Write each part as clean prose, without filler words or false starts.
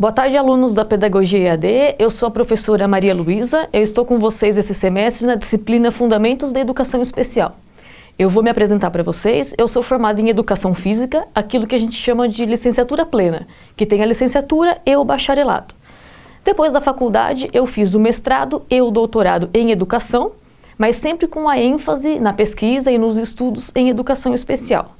Boa tarde, alunos da Pedagogia EAD. Eu sou a professora Maria Luísa. Eu estou com vocês esse semestre na disciplina Fundamentos da Educação Especial. Eu vou me apresentar para vocês. Eu sou formada em Educação Física, aquilo que a gente chama de licenciatura plena, que tem a licenciatura e o bacharelado. Depois da faculdade, eu fiz o mestrado e o doutorado em Educação, mas sempre com a ênfase na pesquisa e nos estudos em Educação Especial.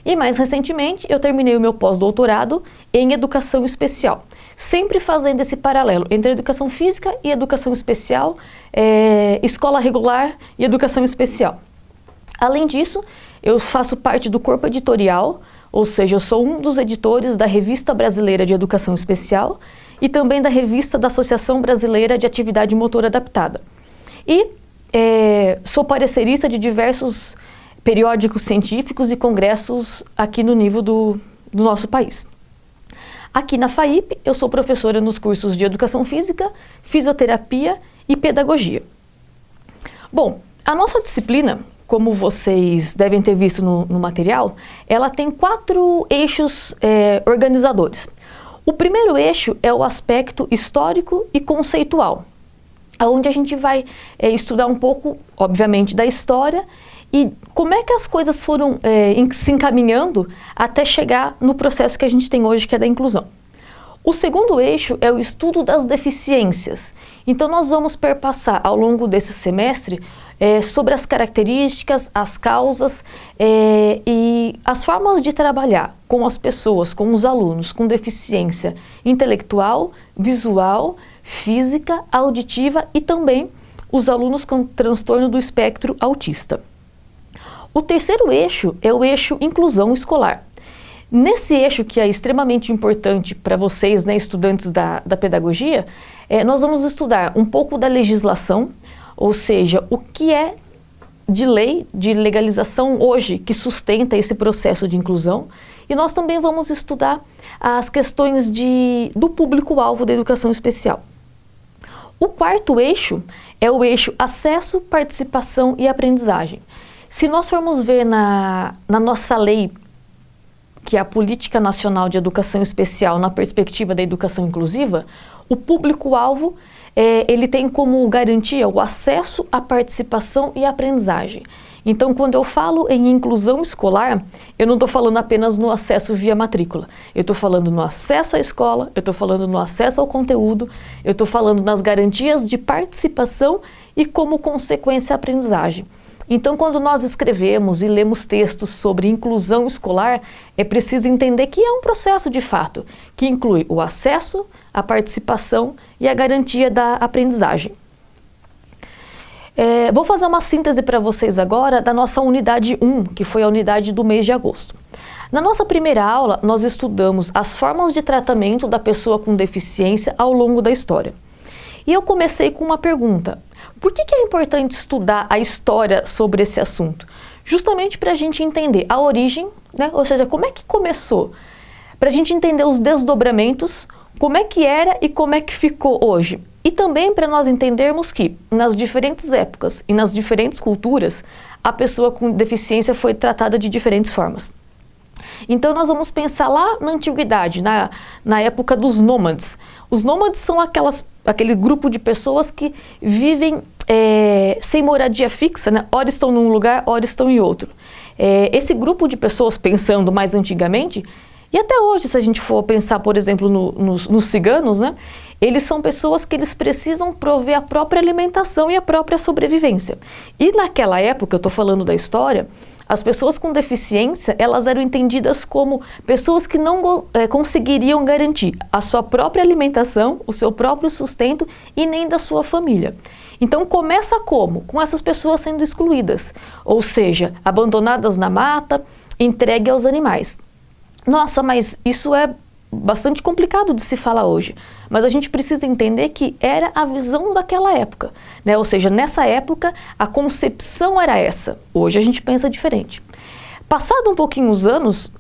E mais recentemente, eu terminei o meu pós-doutorado em Educação Especial, sempre fazendo esse paralelo entre Educação Física e Educação Especial, Escola Regular e Educação Especial. Além disso, eu faço parte do corpo editorial, ou seja, eu sou um dos editores da Revista Brasileira de Educação Especial e também da Revista da Associação Brasileira de Atividade Motora Adaptada. E sou parecerista de diversos periódicos científicos e congressos aqui no nível do nosso país. Aqui na FAIP, eu sou professora nos cursos de Educação Física, Fisioterapia e Pedagogia. Bom, a nossa disciplina, como vocês devem ter visto no material, ela tem 4 eixos organizadores. O primeiro eixo é o aspecto histórico e conceitual, onde a gente vai estudar um pouco, obviamente, da história e como é que as coisas foram se encaminhando até chegar no processo que a gente tem hoje, que é da inclusão. O segundo eixo é o estudo das deficiências. Então, nós vamos perpassar ao longo desse semestre sobre as características, as causas e as formas de trabalhar com as pessoas, com os alunos com deficiência intelectual, visual, física, auditiva e também os alunos com transtorno do espectro autista. O terceiro eixo é o eixo inclusão escolar. Nesse eixo, que é extremamente importante para vocês, né, estudantes da pedagogia, nós vamos estudar um pouco da legislação, ou seja, o que é de lei, de legalização hoje que sustenta esse processo de inclusão, e nós também vamos estudar as questões do público-alvo da educação especial. O quarto eixo é o eixo acesso, participação e aprendizagem. Se nós formos ver na nossa lei, que é a Política Nacional de Educação Especial na perspectiva da educação inclusiva, o público-alvo ele tem como garantia o acesso, a participação e a aprendizagem. Então, quando eu falo em inclusão escolar, eu não estou falando apenas no acesso via matrícula. Eu estou falando no acesso à escola, eu estou falando no acesso ao conteúdo, eu estou falando nas garantias de participação e, como consequência, a aprendizagem. Então, quando nós escrevemos e lemos textos sobre inclusão escolar, é preciso entender que é um processo de fato, que inclui o acesso, a participação e a garantia da aprendizagem. Vou fazer uma síntese para vocês agora da nossa unidade 1, que foi a unidade do mês de agosto. Na nossa primeira aula, nós estudamos as formas de tratamento da pessoa com deficiência ao longo da história. E eu comecei com uma pergunta: por que é importante estudar a história sobre esse assunto? Justamente para a gente entender a origem, né? Ou seja, como é que começou, para a gente entender os desdobramentos, como é que era e como é que ficou hoje. E também para nós entendermos que, nas diferentes épocas e nas diferentes culturas, a pessoa com deficiência foi tratada de diferentes formas. Então, nós vamos pensar lá na antiguidade, na época dos nômades. Os nômades são aquele grupo de pessoas que vivem sem moradia fixa, né? Ora estão num lugar, ora estão em outro. Esse grupo de pessoas, pensando mais antigamente, e até hoje, se a gente for pensar, por exemplo, nos ciganos, né? Eles são pessoas que eles precisam prover a própria alimentação e a própria sobrevivência. E naquela época, eu estou falando da história, as pessoas com deficiência, elas eram entendidas como pessoas que não conseguiriam garantir a sua própria alimentação, o seu próprio sustento e nem da sua família. Então, começa como? Com essas pessoas sendo excluídas, ou seja, abandonadas na mata, entregue aos animais. Nossa, mas isso é bastante complicado de se falar hoje, mas a gente precisa entender que era a visão daquela época, né? Ou seja, nessa época a concepção era essa, hoje a gente pensa diferente. Passado um pouquinho os anos,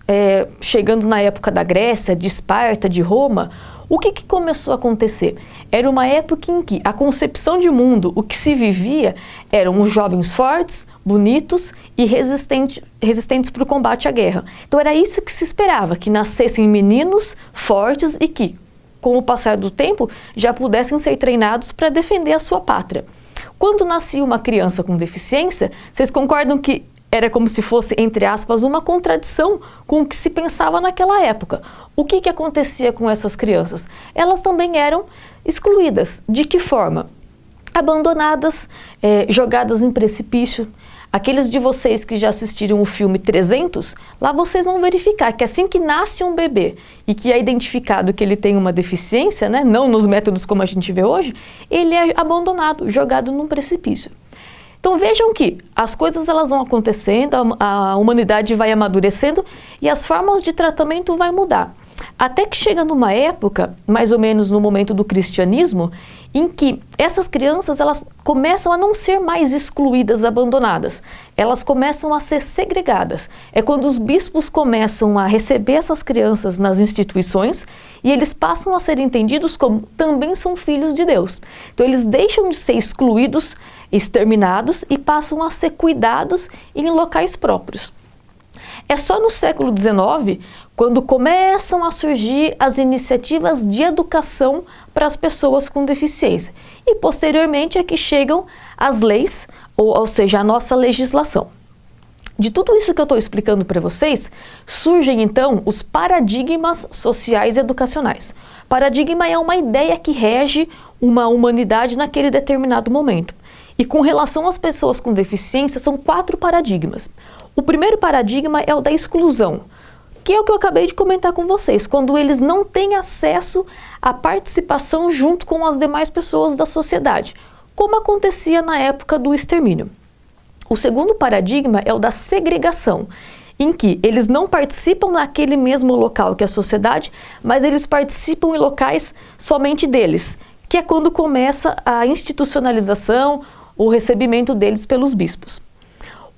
chegando na época da Grécia, de Esparta, de Roma, o que começou a acontecer? Era uma época em que a concepção de mundo, o que se vivia, eram os jovens fortes, bonitos e resistentes para o combate à guerra. Então era isso que se esperava, que nascessem meninos fortes e que com o passar do tempo, já pudessem ser treinados para defender a sua pátria. Quando nascia uma criança com deficiência, vocês concordam que era como se fosse, entre aspas, uma contradição com o que se pensava naquela época? O que acontecia com essas crianças? Elas também eram excluídas. De que forma? Abandonadas, jogadas em precipício. Aqueles de vocês que já assistiram o filme 300, lá vocês vão verificar que assim que nasce um bebê e que é identificado que ele tem uma deficiência, né, não nos métodos como a gente vê hoje, ele é abandonado, jogado num precipício. Então vejam que as coisas elas vão acontecendo, a humanidade vai amadurecendo e as formas de tratamento vai mudar. Até que chega numa época, mais ou menos no momento do cristianismo, em que essas crianças elas começam a não ser mais excluídas, abandonadas. Elas começam a ser segregadas. É quando os bispos começam a receber essas crianças nas instituições e eles passam a ser entendidos como também são filhos de Deus. Então eles deixam de ser excluídos, exterminados e passam a ser cuidados em locais próprios. É só no século XIX, quando começam a surgir as iniciativas de educação para as pessoas com deficiência. E posteriormente é que chegam as leis, ou seja, a nossa legislação. De tudo isso que eu estou explicando para vocês, surgem então os paradigmas sociais e educacionais. Paradigma é uma ideia que rege uma humanidade naquele determinado momento. E com relação às pessoas com deficiência, são 4 paradigmas. O primeiro paradigma é o da exclusão, que é o que eu acabei de comentar com vocês, quando eles não têm acesso à participação junto com as demais pessoas da sociedade, como acontecia na época do extermínio. O segundo paradigma é o da segregação, em que eles não participam naquele mesmo local que a sociedade, mas eles participam em locais somente deles, que é quando começa a institucionalização, o recebimento deles pelos bispos.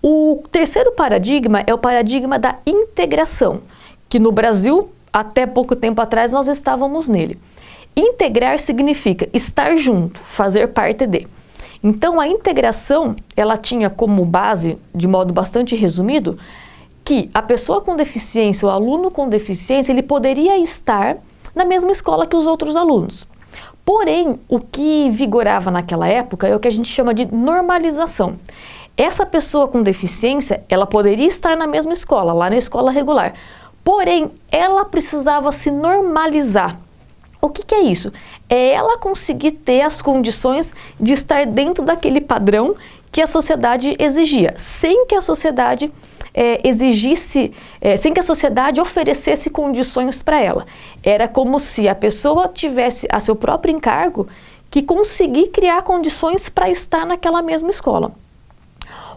O terceiro paradigma é o paradigma da integração, que no Brasil, até pouco tempo atrás, nós estávamos nele. Integrar significa estar junto, fazer parte de. Então, a integração, ela tinha como base, de modo bastante resumido, que a pessoa com deficiência, o aluno com deficiência, ele poderia estar na mesma escola que os outros alunos. Porém, o que vigorava naquela época é o que a gente chama de normalização. Essa pessoa com deficiência, ela poderia estar na mesma escola, lá na escola regular. Porém, ela precisava se normalizar. O que é isso? É ela conseguir ter as condições de estar dentro daquele padrão que a sociedade exigia, sem que a sociedade sem que a sociedade oferecesse condições para ela. Era como se a pessoa tivesse a seu próprio encargo que conseguir criar condições para estar naquela mesma escola.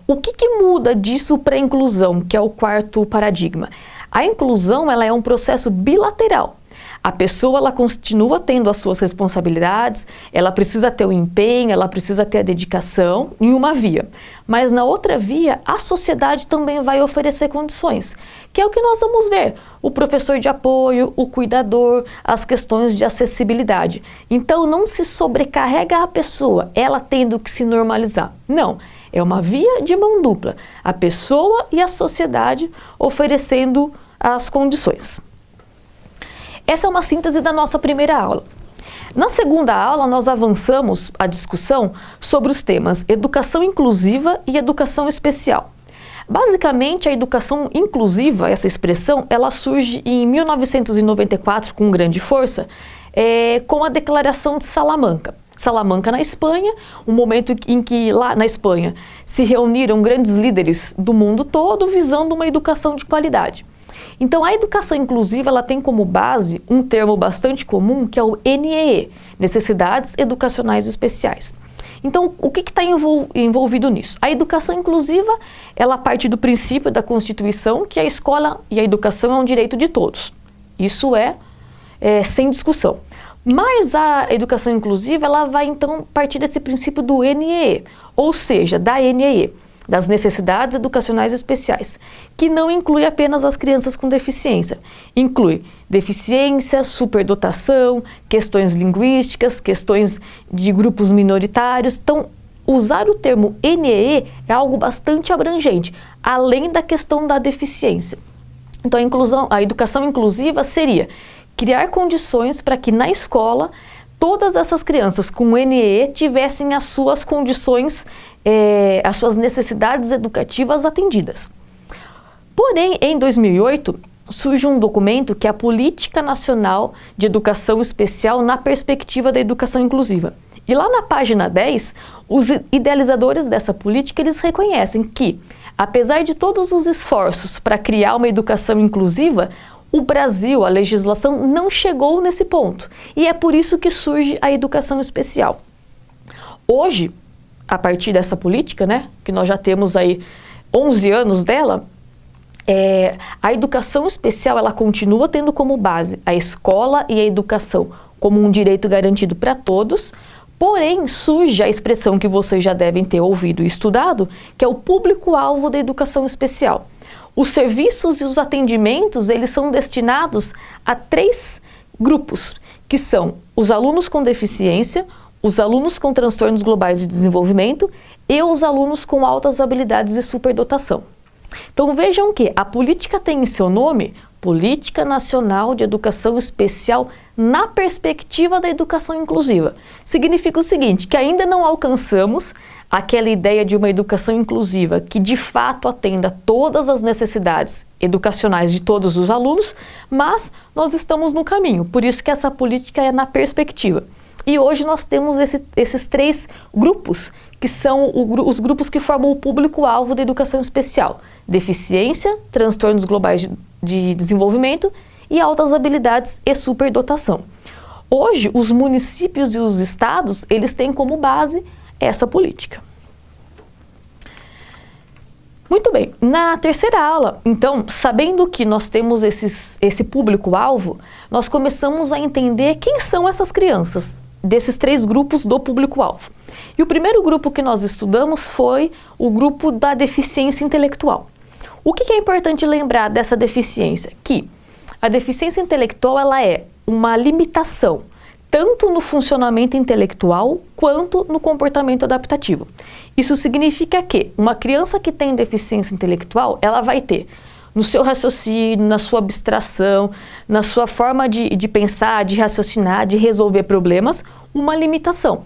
O que muda disso para a inclusão, que é o quarto paradigma? A inclusão ela é um processo bilateral. A pessoa ela continua tendo as suas responsabilidades, ela precisa ter o empenho, ela precisa ter a dedicação em uma via. Mas na outra via, a sociedade também vai oferecer condições, que é o que nós vamos ver. O professor de apoio, o cuidador, as questões de acessibilidade. Então não se sobrecarrega a pessoa, ela tendo que se normalizar. Não. É uma via de mão dupla, a pessoa e a sociedade oferecendo as condições. Essa é uma síntese da nossa primeira aula. Na segunda aula, nós avançamos a discussão sobre os temas educação inclusiva e educação especial. Basicamente, a educação inclusiva, essa expressão, ela surge em 1994 com grande força, com a Declaração de Salamanca. Salamanca, na Espanha, um momento em que lá na Espanha se reuniram grandes líderes do mundo todo visando uma educação de qualidade. Então, a educação inclusiva ela tem como base um termo bastante comum que é o NEE, Necessidades Educacionais Especiais. Então, o que está envolvido nisso? A educação inclusiva, ela parte do princípio da Constituição que a escola e a educação é um direito de todos. Isso é sem discussão. Mas a educação inclusiva, ela vai então partir desse princípio do NEE, ou seja, da NEE, das Necessidades Educacionais Especiais, que não inclui apenas as crianças com deficiência, inclui deficiência, superdotação, questões linguísticas, questões de grupos minoritários. Então, usar o termo NEE é algo bastante abrangente, além da questão da deficiência. Então, a educação inclusiva seria criar condições para que na escola todas essas crianças com NEE tivessem as suas condições, as suas necessidades educativas atendidas. Porém, em 2008, surge um documento que é a Política Nacional de Educação Especial na Perspectiva da Educação Inclusiva. E lá na página 10, os idealizadores dessa política, eles reconhecem que, apesar de todos os esforços para criar uma educação inclusiva, o Brasil, a legislação, não chegou nesse ponto. E é por isso que surge a educação especial. Hoje, a partir dessa política, né, que nós já temos aí 11 anos dela, a educação especial, ela continua tendo como base a escola e a educação como um direito garantido para todos, porém surge a expressão que vocês já devem ter ouvido e estudado, que é o público-alvo da educação especial. Os serviços e os atendimentos, eles são destinados a 3 grupos, que são os alunos com deficiência, os alunos com transtornos globais de desenvolvimento e os alunos com altas habilidades e superdotação. Então vejam que a política tem em seu nome Política Nacional de Educação Especial na perspectiva da educação inclusiva. Significa o seguinte, que ainda não alcançamos aquela ideia de uma educação inclusiva que de fato atenda todas as necessidades educacionais de todos os alunos, mas nós estamos no caminho, por isso que essa política é na perspectiva. E hoje nós temos esses 3 grupos, que são os grupos que formam o público-alvo da educação especial: deficiência, transtornos globais de desenvolvimento e altas habilidades e superdotação. Hoje, os municípios e os estados, eles têm como base essa política. Muito bem, na terceira aula, então, sabendo que nós temos esse público-alvo, nós começamos a entender quem são essas crianças, desses 3 grupos do público-alvo. E o primeiro grupo que nós estudamos foi o grupo da deficiência intelectual. O que é importante lembrar dessa deficiência? Que a deficiência intelectual, ela é uma limitação, tanto no funcionamento intelectual quanto no comportamento adaptativo. Isso significa que uma criança que tem deficiência intelectual, ela vai ter no seu raciocínio, na sua abstração, na sua forma de pensar, de raciocinar, de resolver problemas, uma limitação,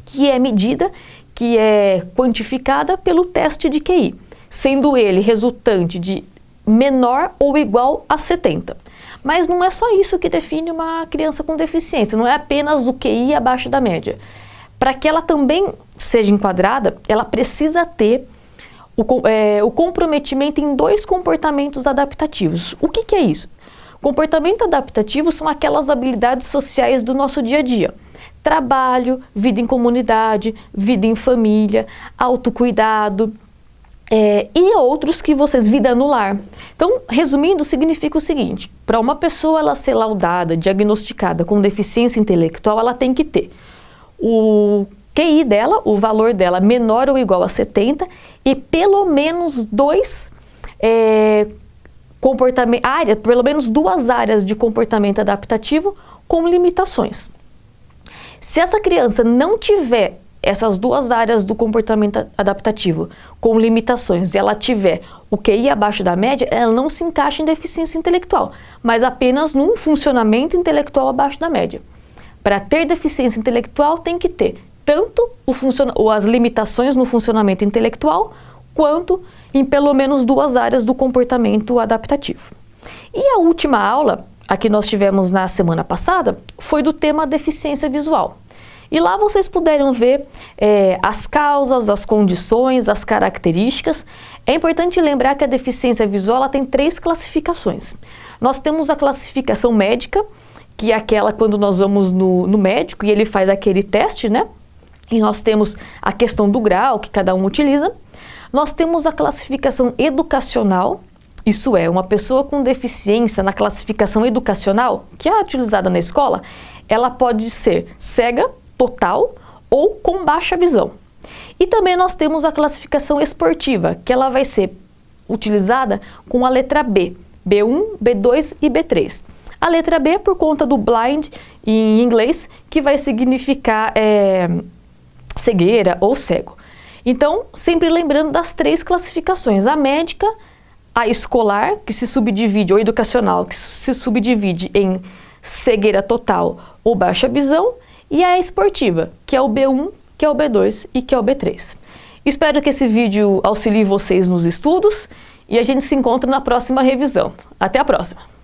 que é medida, que é quantificada pelo teste de QI, sendo ele resultante de menor ou igual a 70. Mas não é só isso que define uma criança com deficiência, não é apenas o QI abaixo da média. Para que ela também seja enquadrada, ela precisa ter o comprometimento em 2 comportamentos adaptativos. O que é isso? Comportamento adaptativo são aquelas habilidades sociais do nosso dia a dia. Trabalho, vida em comunidade, vida em família, autocuidado, e outros que vida no lar. Então, resumindo, significa o seguinte: para uma pessoa ela ser laudada, diagnosticada com deficiência intelectual, ela tem que ter o QI dela, o valor dela menor ou igual a 70 e pelo menos 2 pelo menos 2 áreas de comportamento adaptativo com limitações. Se essa criança não tiver essas 2 áreas do comportamento adaptativo com limitações e ela tiver o QI abaixo da média, ela não se encaixa em deficiência intelectual, mas apenas num funcionamento intelectual abaixo da média. Para ter deficiência intelectual tem que ter tanto as limitações no funcionamento intelectual, quanto em pelo menos 2 áreas do comportamento adaptativo. E a última aula, a que nós tivemos na semana passada, foi do tema deficiência visual. E lá vocês puderam ver as causas, as condições, as características. É importante lembrar que a deficiência visual ela tem 3 classificações. Nós temos a classificação médica, que é aquela quando nós vamos no médico e ele faz aquele teste, né? E nós temos a questão do grau que cada um utiliza. Nós temos a classificação educacional, isso é, uma pessoa com deficiência na classificação educacional, que é utilizada na escola, ela pode ser cega, total ou com baixa visão. E também nós temos a classificação esportiva, que ela vai ser utilizada com a letra B, B1, B2 e B3. A letra B por conta do blind em inglês, que vai significar cegueira ou cego. Então, sempre lembrando das 3 classificações, a médica, a escolar, que se subdivide, ou educacional, que se subdivide em cegueira total ou baixa visão, e a esportiva, que é o B1, que é o B2 e que é o B3. Espero que esse vídeo auxilie vocês nos estudos e a gente se encontra na próxima revisão. Até a próxima!